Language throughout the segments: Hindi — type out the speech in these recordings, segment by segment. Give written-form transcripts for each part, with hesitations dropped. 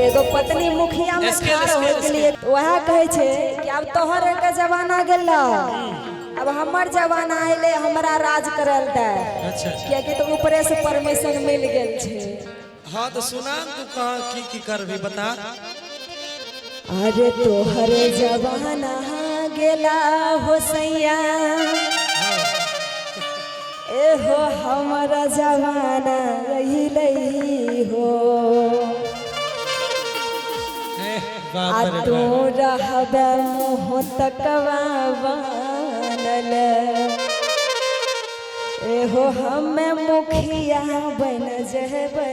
एगो पत्नी मुखिया में ठाड़ हो गेलिए वह कहे छे कि अब तोहर के जमाना गेला अब हमर जमाना आइले हमरा राज करल दे। अच्छा क्योंकि तो ऊपरे से परमिशन मिल गेल छे। हाँ तो सुना तू कहाँ की करबी बता। अरे तोहर जमाना गेला हो सैया एहो हमारा जमाना रही हो आ तू रहबे मुँह तकवा बनल एहो हमें मुखिया बन जेबे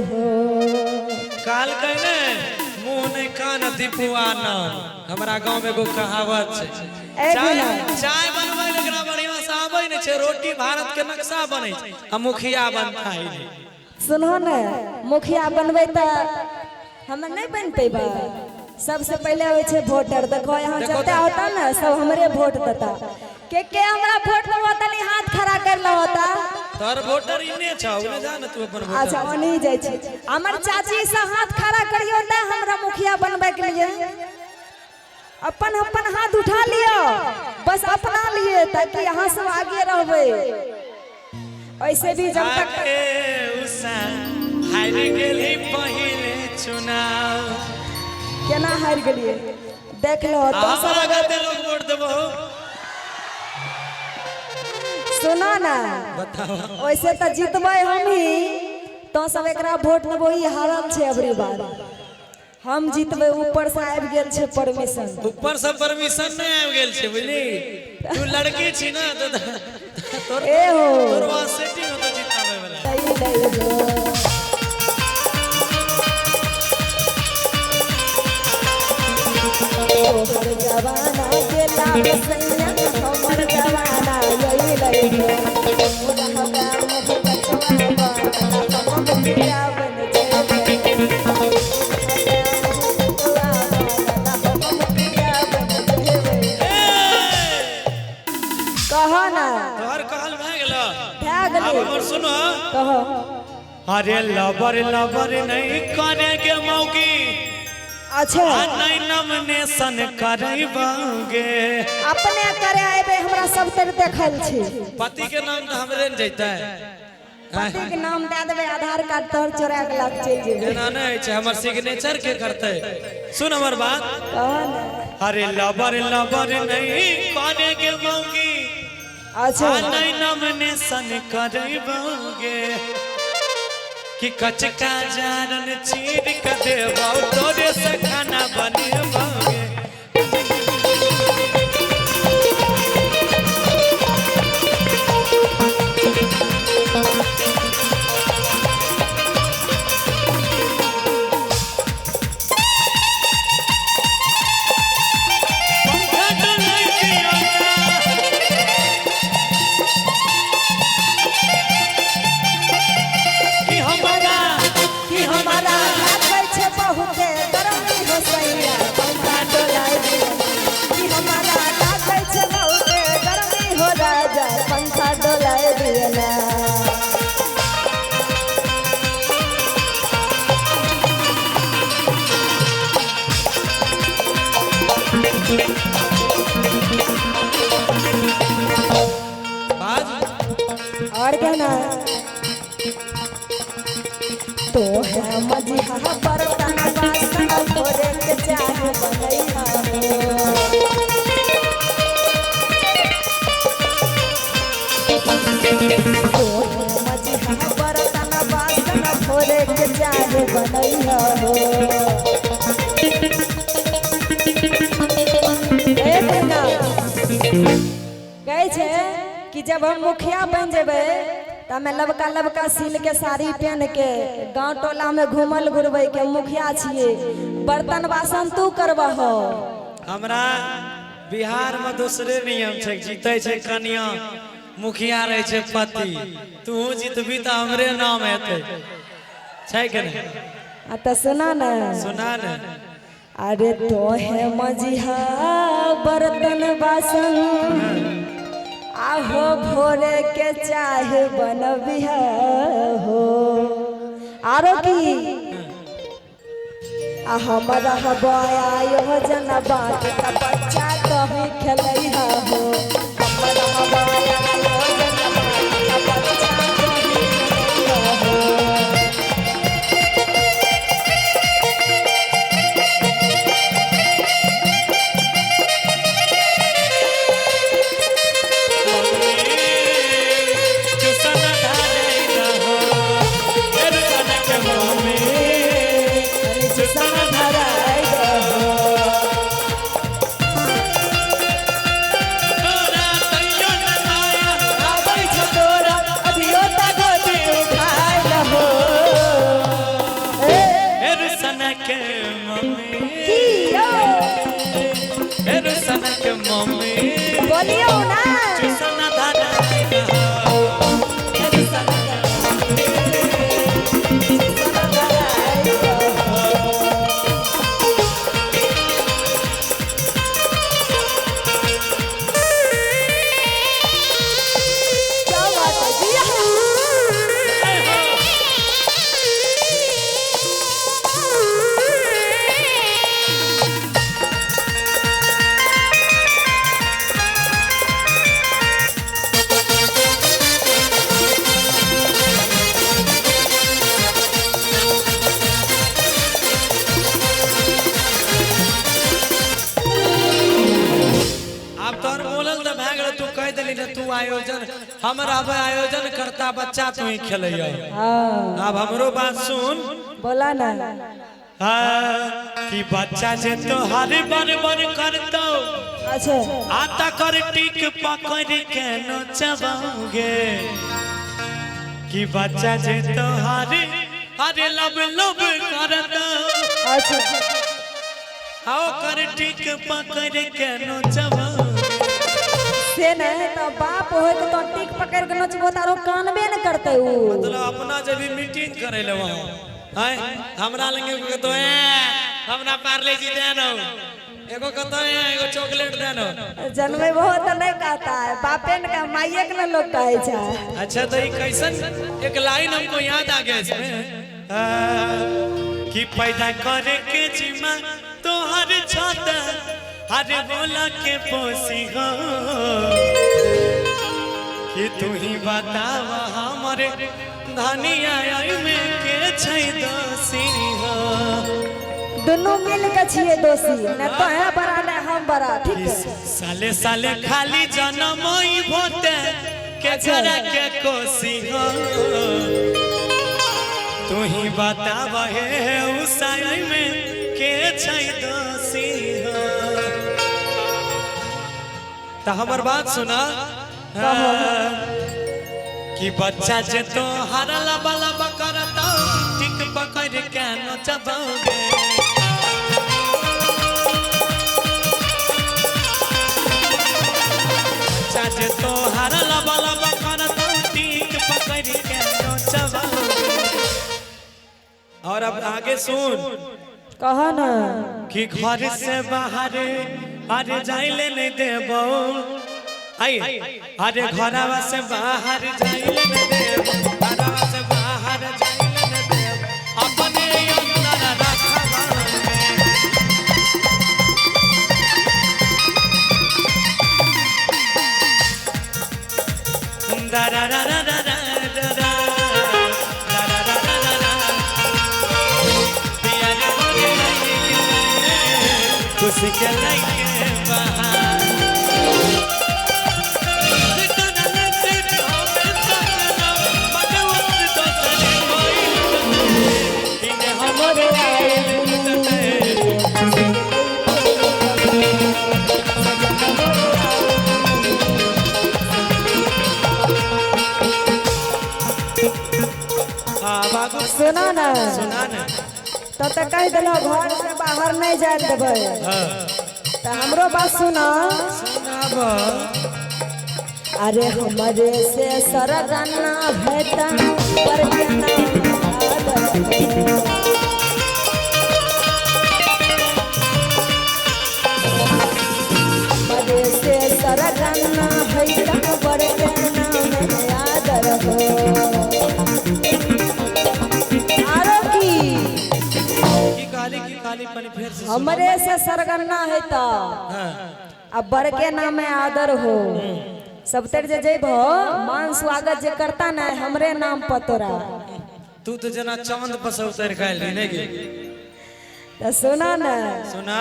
हो। काल कहने मुँह नहीं कान दीपुआ नाम हमारा गांव में एगो कहावत है चाय बनवे एकरा बढ़िया से आबै नै छै रोटी भारत के नक्शा बनै छै आ मुखिया बनता है। सुनो न मुखिया बनबे त हम नहीं बन पेबा। सबसे पहले होय छे वोटर देखो यहाँ जते होता ना सब हमरे वोट देता के हमरा वोट देबो तनी हाथ खड़ा कर ला होता तोर वोटर इने छौ ने जान तू अपन वोटर। अच्छा ओनी जाय छै हमर चाची से हाथ खड़ा करियो त हमरा मुखिया बनबे के लिए अपन अपन हाथ उठा लियो बस अपना लिए ताकि यहाँ सब आगे रहबे। ऐसे भी जब तक उषा हार गेली पहिले चुनाव केना हार गेलिए देख लो तो सब अगर ते लोग वोट देबो सुनो ना बताओ वैसे तो जीतबे हम ही तो सब एकरा वोट देबो ई हारल छे अबरी बार हम जीतबे ऊपर से आबि गेल छे परमिशन। ऊपर से परमिशन नहीं आबि गेल छे बुझली तू लड़की छी ना तो तोर ए हो तोर वहां सेटिंग हो तो जितावे वाला सही ले लो तोहर जवाना गेला सैया हमर जवाना यही ले लो रहबा मुख मुखिया बन कहो ना तोहर कहल भ गेलो भए गेलै अब हमर सुनो कहो अरे लबर लबर नहीं करे के मौकी अच्छा नहीं नॉमिनेशन करैबागे अपने करे आबे हमरा सब तर देखल छी पति के नाम तो हमरे न जैते पति के नाम दे देबे आधार कार्ड तोर चोरा के लाग चल जेबे एना नहीं छै हमर सिग्नेचर के करते सुन हमर बात कहो ना अरे लबर लबर नहीं करे के मौकी अच्छा नहीं नॉमिनेशन करैबागे कि कचका जारन चीर के देबौ तोरे से खाना बनेबागे और कहना तो है मजिहा बर्तन बासन भोरे के चाह बनैहा तो है मजिहा बर्तन बासन भोरे के चाह बनैहा हो। कहे छे कि जब हम मुखिया बन जेबे त हमें लबका लबका सिल के साड़ी पहन के गांव टोला में घूमल घुरबे के मुखिया छिए बर्तन बासन तू करबा हो। हमरा बिहार में दूसरे नियम छै जीते छै कन्या मुखिया रहे छै पति तू जीतबी त हमरे नाम हेतै छै के नहीं आ त सुना न अरे तो है मजिहा बर्तन बासन आहो भोरे के चाहे बनबिहा हो। आरो की आ हमारा हवाया योजन बात का बच्चा कहीं खेलैया हो हमारा हवाया योजन बात का बच्चा कहीं खेलैया हो बोलियो ना तू आयोजन हमरा आयोजन करता बच्चा तू ही खेलैया अब हमरो बात सुन बोला ना कि बच्चा जे तो हर बार बार करतो अच्छा आता कर टिक पकड़ के नचबाओगे कि बच्चा जे तो हर लब लब करतो अच्छा आओ कर टिक पकड़ के नचबाओगे से नहीं तो बाप हो तो टिक पकड़ के नचबो तारो कानबे न करते उ मतलब अपना जब भी मीटिंग करे ले वहां है हमरा लगे को तो हमरा पार्ले जी देनो एगो कहता है एगो चॉकलेट देनो जन्मे बहुत नहीं कहता है बापे ने का माईए के न लोग कहे छै अच्छा तो ये कैसन एक लाइन हमको याद आ गया इसमें कि पैदा करे के जिम्मा तो हर छाता अरे बोला के पोसी हो कि तू ही बतावा हमारे धनिया में के छै दोषी हो दोनों मिल के छिए दोषी न तो है बड़ा न हम बड़ा ठीक है साले साले खाली जनमई भोते के जरा के कोसी हो तू ही बतावा हे उसाई में के छै दोषी हो तो हमार बात सुना कि बच्चा जे तो हरला वाला बकरता ठीक पकड़ के नचबाओगे बच्चा जे तो हरला वाला बकरता ठीक पकड़ के नचबाओगे और अब आगे सुन कहा ना कि घर से बाहर अरे जाइले नहीं देबो आई अरे घरवा से बाहर जाइले नहीं देबो घरवा से बाहर जाइले नहीं देबो अपने अंदर रखवा दरा रा रा रा रा रा खुशी के लेके बाहर सुना ना तो कह दिलो घर से बाहर नहीं जाए देवे तो हमरो बात सुना अरे हमारे से सरगना भेटा पर हमारे से सरगना भेटा पर याद रहो खाली की खाली पानी फिर से हमरे से सरगन्ना है तो हाँ अब बड़के नाम में आदर हो सब तर जे जेब मान स्वागत जे करता ना हमरे नाम पर तोरा तू तो जना चांद पर से उतर गइल नहीं गे तो सुना ना सुना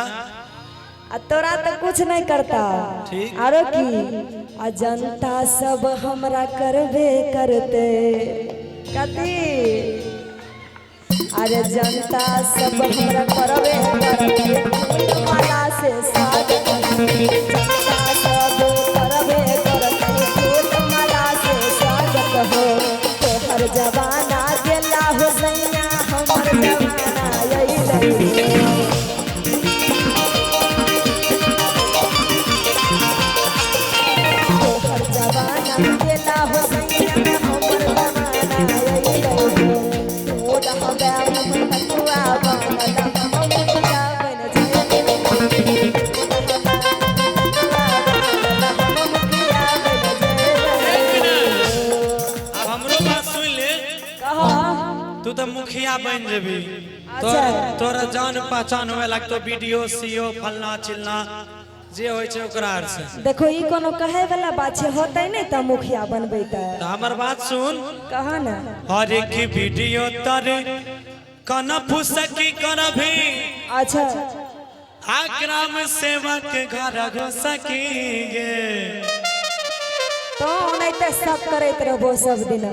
आ तोरा तो कुछ नहीं करता ठीक। आरो की आ जनता सब हमरा करबे करते कथी अरे जनता सब हमरा करबे करते माला से स्वागत जनता सब करबे करते फूल माला से स्वागत हो तोहर जवाना गेला हो सैया हमर जवाना अइलै गेला हो सैया हमर जवाना अइलै मोड हबे हम तकुआ बनल हम मुखिया बन जेबै अब हमरो बात सुन ले कहा तू तो मुखिया बन जेबी अच्छा। तोरा जान पहचान होए लगतो वीडियो सीओ फलना चिलना जे होय छै ओकरा आर से देखो ई कोनो कहे वाला बात छै होतै नै त मुखिया बनबै त तो हमर बात सुन कहा ना हर एक वीडियो तारे कना फुसकी करभी अच्छा आ ग्राम सेवक घर घुसकी गे तो ओनाइते सब करैत रहबो सब दिन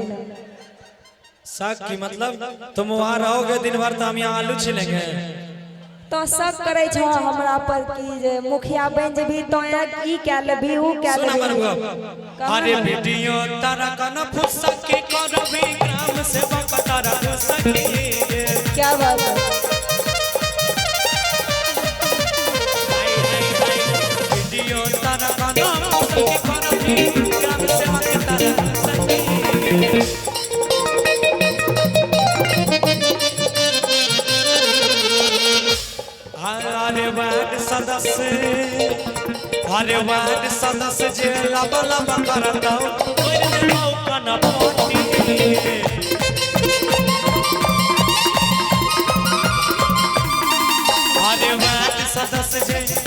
शक की मतलब तुम वहां रहोगे दिन भर तो हम यहाँ आलू छिलेंगे तो सब करे छ हमरा पर की जे मुखिया बन जेबी तो ई क्या लेबी ऊ क्या सुना लेबी बरगो अरे वीडियो तारा कना फुसकी करभी ग्राम सेवक तारा घुसकी गे क्या बात है वीडियो तारा कना फुसकी करभी ग्राम सेवक तारा घुसकी गे अरे वार्ड सदस्य जे लब लब करता ओरे मौका न पाटी अरे वार्ड सदस्य जे